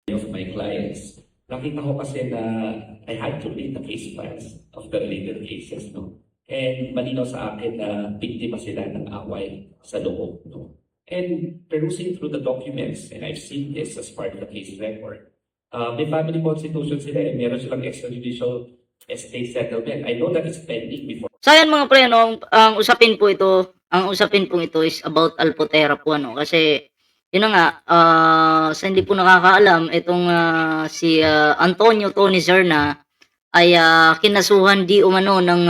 of my clients, nakita ko kasi na I had to read the case files of the related cases, no? And malinaw sa akin na biktima sila ng away sa loob, no? And perusing through the documents, and I've seen this as part of the case record, may family constitution sila eh. Meron silang extrajudicial estate settlement. I know that it's pending before. So ayan mga pre, no, ang usapin po ito is about Alpotera po, ano, kasi yun na nga, sa hindi po nakakaalam, itong si Antonio Tony Zerna ay kinasuhan di umano ng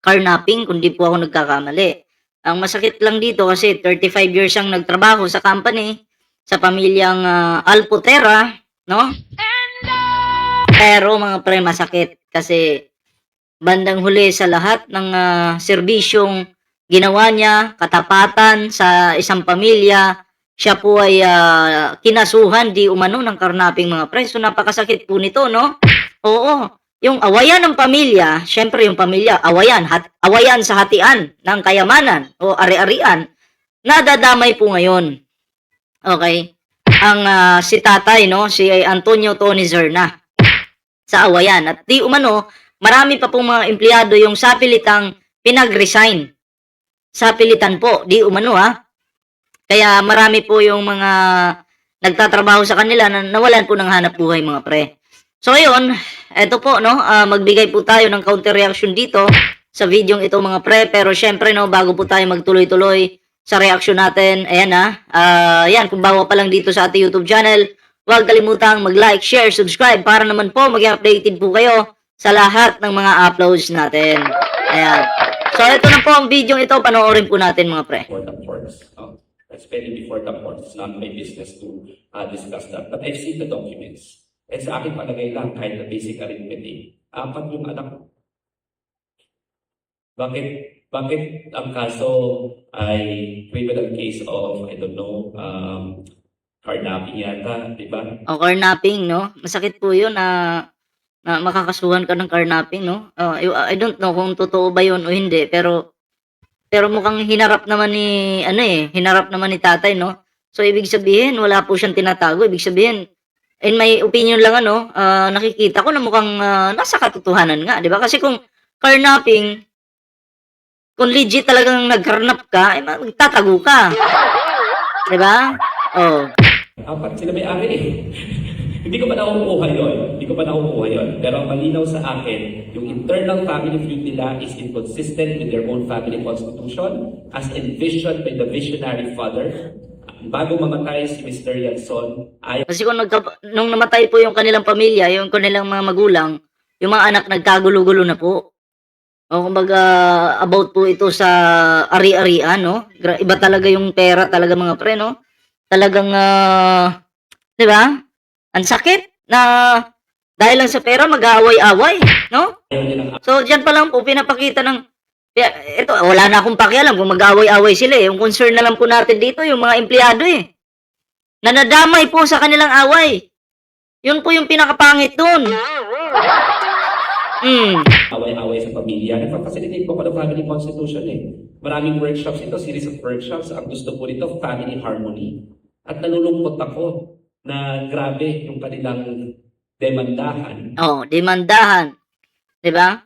carnapping, kung di po ako nagkakamali. Ang masakit lang dito kasi 35 years siyang nagtrabaho sa company, sa pamilyang Alpotera, no? Pero mga pre, masakit kasi bandang huli sa lahat ng serbisyong ginawa niya, katapatan sa isang pamilya, siya po ay kinasuhan di umano ng karnaping mga pre. So napakasakit po nito, no? Oo, yung awayan ng pamilya, syempre yung pamilya, awayan sa hatian ng kayamanan o ari-arian, nadadamay po ngayon. Okay? Ang si tatay, no, si Antonio Tony Zerna sa awayan. At di umano, marami pa pong mga empleyado yung sapilitang pinag-resign. Sapilitan po, di umano Kaya marami po yung mga nagtatrabaho sa kanila na nawalan po ng hanap buhay mga pre. So ayun, eto po, no, magbigay po tayo ng counter reaction dito sa video ito mga pre. Pero syempre, no, bago po tayo magtuloy-tuloy sa reaction natin, ayan yan, kung bago pa lang dito sa ating YouTube channel, huwag kalimutang mag-like, share, subscribe para naman po maging updated po kayo sa lahat ng mga uploads natin. Ayan. So ito na po ang video ito, panoorin po natin mga pre. Before the courts. That's pending before the courts. It's not my business to discuss that. But I've seen the documents. And sa akin palagay lang, kahit na basic arithmetic, 4 yung anak ko. Bakit ang kaso ay criminal case of, I don't know, carnapping yata, di ba? O carnapping, no? Masakit po yun na makakasuhan ka ng carnapping, no? I don't know kung totoo ba yun o hindi, pero mukhang hinarap naman ni tatay, no? So ibig sabihin, wala po siyang tinatago. Ibig sabihin, in my opinion lang, nakikita ko na mukhang nasa katotohanan nga, di ba? Kasi kung carnapping, kung legit talagang nagkarnap ka, magtatago ka. Di ba? Oh. 4 sila may-ari eh. Hindi ko pa nakukuha yun. Pero ang malinaw sa akin, yung internal family feud nila is inconsistent with their own family constitution as envisioned by the visionary father. Bago mamatay si Mr. Yanson, Kasi kung nung namatay po yung kanilang pamilya, yung kanilang mga magulang, yung mga anak nagkagulo-gulo na po. O kumbaga, about po ito sa ari-arian, no? Iba talaga yung pera talaga mga pre, no? Talagang, di ba? Ang sakit na dahil lang sa pera mag-aaway-away, no? So, dyan pa lang po pinapakita ng, ito, wala na akong pakialam kung mag-aaway-away sila eh. Yung concern na lang po natin dito, yung mga empleyado eh. Na nadamay po sa kanilang away. Yun po yung pinakapangit dun. away-away sa pamilya. Nagpapacilitate po ko ng family constitution eh. Maraming workshops ito, series of workshops. Ang gusto po nito, family harmony. At nalulungkot ako na grabe yung kanilang demandahan. Demandahan. Diba?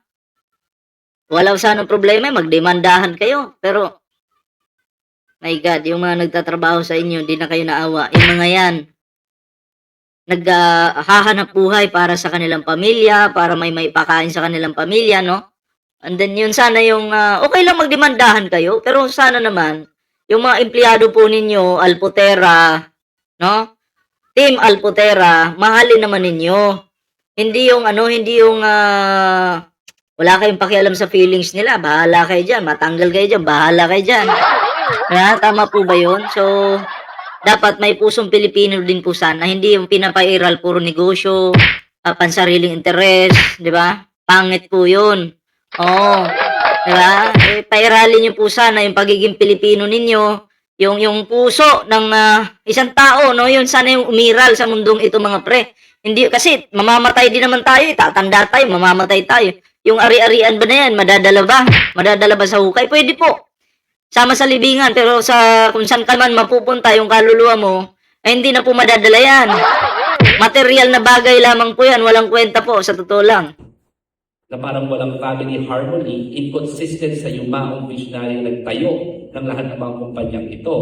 Wala sanang problema, magdemandahan kayo. Pero, my God, yung mga nagtatrabaho sa inyo, hindi na kayo naawa. Yung mga yan, naghahanap buhay para sa kanilang pamilya, para may pakain sa kanilang pamilya, no? And then, yun sana yung, okay lang magdemandahan kayo, pero sana naman, yung mga empleyado po ninyo, Alpotera, no? Team Alpotera, mahalin naman ninyo. Hindi yung wala kayong pakialam sa feelings nila. Bahala kayo dyan, matanggal kayo dyan, bahala kayo dyan. Tama po ba yun? So, dapat may pusong Pilipino din po sana. Hindi yung pinapairal, puro negosyo, pansariling interes, di ba? Pangit po yun. Di ba? Pairalin nyo po sana yung pagiging Pilipino ninyo, yung puso ng isang tao, no? Yun sana yung umiral sa mundong ito mga pre. Hindi, kasi mamamatay din naman tayo, tatanda tayo, mamamatay tayo. Yung ari-arian ba na yan, madadala ba sa hukay? Pwede po. Sama sa libingan, pero kung saan ka man mapupunta yung kaluluwa mo, ay hindi na po madadala yan. Material na bagay lamang po yan. Walang kwenta po, sa totoo lang. na parang walang family harmony, inconsistent sa yumaong visionary nagtayo ng lahat ng mga kumpanyang ito.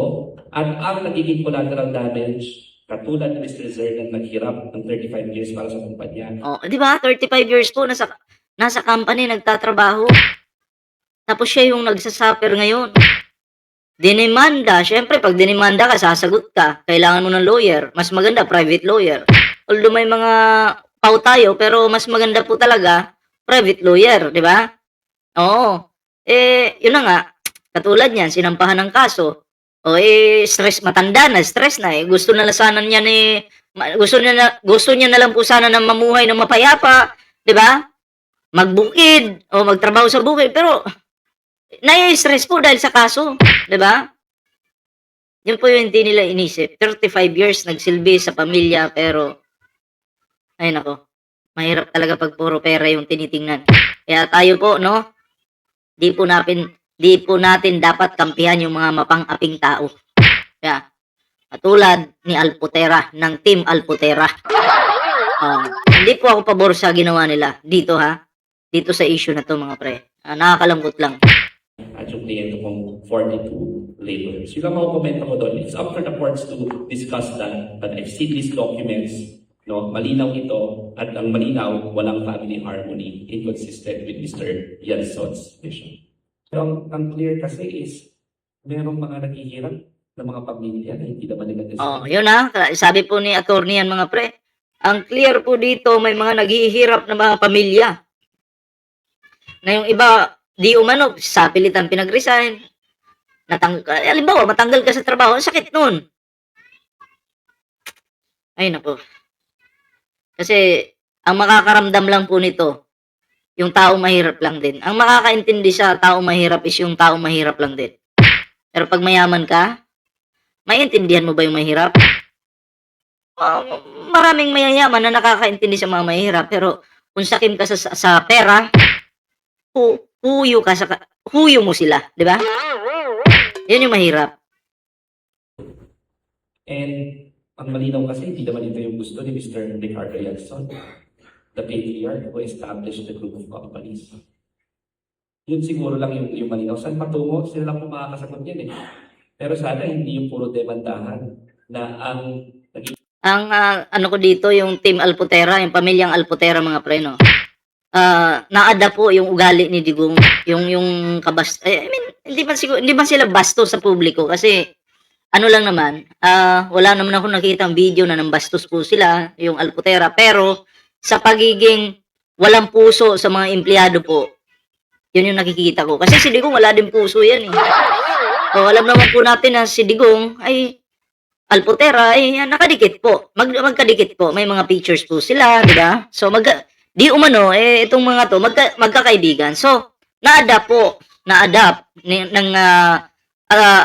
At ang nagiging collateral damage, katulad ni Mr. Zer na naghirap ng 35 years para sa kumpanya. Oh, di ba? 35 years po nasa company nagtatrabaho. Tapos siya yung nagsasuffer ngayon. Dinemanda. Syempre, pag dinemanda ka, sasagot ka. Kailangan mo ng lawyer. Mas maganda, private lawyer. Although may mga pau tayo, pero mas maganda po talaga, private lawyer, di ba? Oo. Yun na nga. Katulad niyan, sinampahan ng kaso. Stress, matanda na, stress na. Gusto na lang sana niya gusto niya na lang po sana na mamuhay ng mapayapa, di ba? Magbukid, o magtrabaho sa bukid, pero nai-stress po dahil sa kaso, di ba? Yun po yung hindi nila inisip. 35 years nagsilbi sa pamilya, pero ay nako, mahirap talaga pag puro pera yung tinitingnan. Kaya tayo po, no? Di po natin dapat kampihan yung mga mapang-aping tao. Kaya, katulad ni Alputera, ng Team Alputera. Hindi po ako pabor sa ginawa nila. Dito ha. Dito sa issue na to mga pre. Nakakalambot lang. At yung kliyente kong 42 laborers. Yung lang mga komento ko doon, it's up for the courts to discuss that. But I've seen these documents, no, malinaw ito, at ang malinaw, walang family harmony, inconsistent with Mr. Yanson's vision. Pero ang clear kasi is, merong mga naghihirap ng mga pamilya na hindi naman nila deserve. Yun ha. Sabi po ni attorney yan mga pre. Ang clear po dito, may mga naghihirap na mga pamilya. Na yung iba, di umano, sa pilitan pinag-resign. Halimbawa, matanggal ka sa trabaho, ang sakit nun. Ay, nako. Kasi, ang makakaramdam lang po nito, yung tao mahirap lang din. Ang makakaintindi sa tao mahirap is yung tao mahirap lang din. Pero pag mayaman ka, maiintindihan mo ba yung mahirap? Maraming mayayaman na nakakaintindi sa mga mahirap, pero kung sakim ka sa pera, huyo mo sila, di ba? Yun yung mahirap. And ang malinaw kasi, hindi naman ito yung gusto ni Mr. Ricardo Yanson, the patriarch who established the group of companies. Yun siguro lang yung malinaw. Saan patungo? Sila lang po makakasagot yan eh. Pero sana hindi yung puro demandahan na ang ano ko dito, yung Team Alputera, yung pamilyang Alputera mga pre, no? Naada po yung ugali ni Digong, yung hindi man sila bastos sa publiko kasi ano lang naman, wala naman ako nakitang video na nambastos po sila, yung Alputera, pero sa pagiging walang puso sa mga empleyado po, yun yung nakikita ko. Kasi si Digong wala din puso yan eh. Alam naman po natin na si Digong ay Alputera ay nakadikit po. Magkadikit po. May mga pictures po sila, di ba? So di umano itong mga to magkakaibigan. So na-adapt ng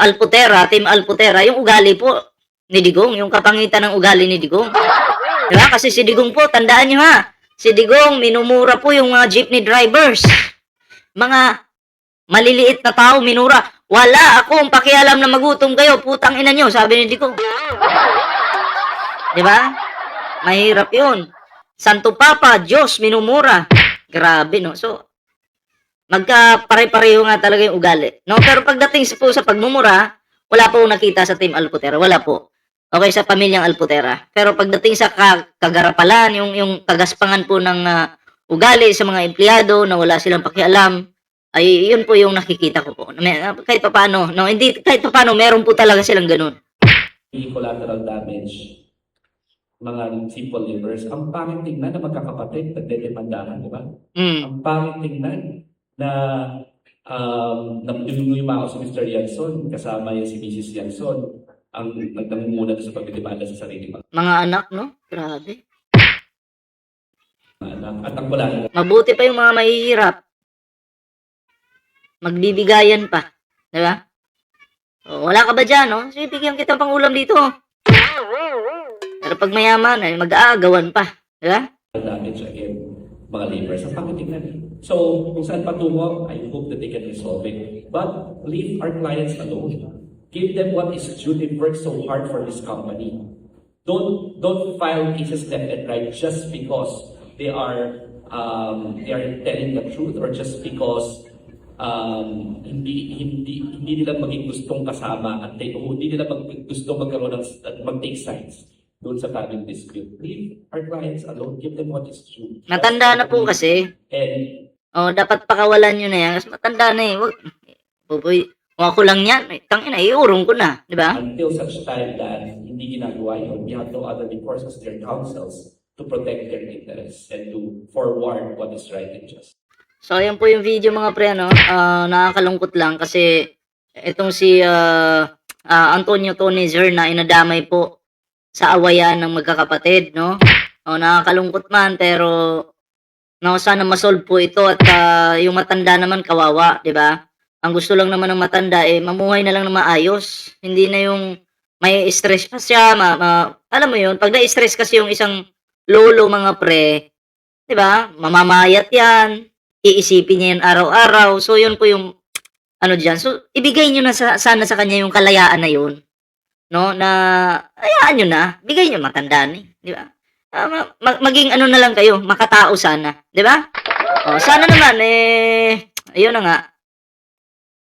Alputera, Team Alputera, yung ugali po ni Digong, yung kapangitan ng ugali ni Digong. Di ba? Kasi si Digong po, tandaan niyo ha, si Digong minumura po yung mga jeepney drivers. Mga maliliit na tao minura. Wala akong pakialam na magutom kayo, putang ina nyo, sabi ni Digong. Di ba? Mahirap yun. Santo Papa, Diyos, minumura. Grabe, no? So, magkapare-pareho nga talaga yung ugali. No? Pero pagdating po sa pagmumura, wala po nakita sa Team Alputera. Wala po. Okay, sa pamilyang Alputera. Pero pagdating sa kagarapalan, yung kagaspangan po ng ugali sa mga empleyado na wala silang pakialam, ay yun po yung nakikita ko po. Kahit pa paano, no? Hindi, kahit pa paano, meron po talaga silang ganun. Collateral damage, mga simple laborers, ang pangit tingnan na magkakapatid, nagdedemandahan, di ba? Ang pangit tingnan na yung si Mr. Yanson, kasama yung si Mrs. Yanson, ang nagdamumuna sa pagdedemanda sa sarili mga anak, no? Grabe. At ang wala. Mabuti pa yung mga mahihirap. Magbibigayan pa. Di ba? Wala ka ba dyan, no? Sige, bigyan kita pang ulam dito. Pero pag mayaman, ay mag-aagawan pa. Di ba? Damage again, mga laborers. Ang pangitignan. So, kung saan patungo, I hope that they can resolve it. But, leave our clients alone. Give them what is due. They work so hard for this company. don't file cases left and right just because they are telling the truth or just because hindi nila maging gustong kasama at hindi nila gustong magkaroon ng mag-take sides doon sa family dispute. Leave our clients alone, give them what is true. Matanda na po kasi. And Dapat pakawalan nyo na yan. Kasi matanda na eh. Buboy, kung ako lang yan, tangina, iurong ko na. Di ba? until such time that hindi ginagawa yun, we have no other recourse as their counsels to protect their interests and to forward what is right and just. So, ayan po yung video mga pre, no? Nakakalungkot lang kasi itong si Antonio Tony Zerna inadamay po sa awayan ng magkakapatid, no? Nakakalungkot man, pero sana masolve po ito at yung matanda naman kawawa, di ba? Ang gusto lang naman ng matanda mamuhay na lang na maayos. Hindi na yung may stress pa siya, alam mo yun, pag na-stress kasi yung isang lolo mga pre, di ba? Mamamayat yan, iisipin niya yan araw-araw. So yun po yung ano diyan. So ibigay niyo na sana sa kanya yung kalayaan na yun. No, na hayaan niyo na, bigay niyo matanda ni, di ba? Maging ano na lang kayo, makatao sana, di ba? Sana naman ayun na nga.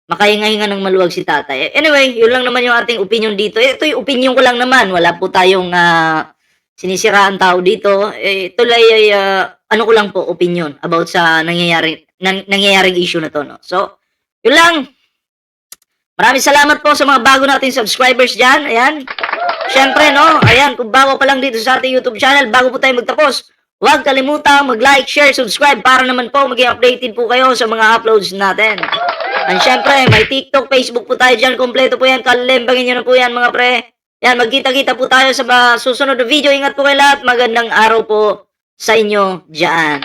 Makahinga-hinga ng maluwag si tatay. Anyway, yun lang naman yung ating opinion dito. Ito yung opinion ko lang naman. Wala po tayong sinisiraan tao dito. Ito ay ano ko lang po opinion about sa nangyayaring issue na to, no. So, yun lang. Maraming salamat po sa mga bago nating subscribers dyan. Ayan. Siyempre, no? Ayan, kung bago pa lang dito sa ating YouTube channel, bago po tayo magtapos, huwag kalimutang mag-like, share, subscribe para naman po maging updated po kayo sa mga uploads natin. And siyempre, may TikTok, Facebook po tayo dyan. Kompleto po yan. Kalembangin nyo na po yan, mga pre. Yan, magkita-kita po tayo sa susunod na video. Ingat po kayo lahat. Magandang araw po sa inyo dyan.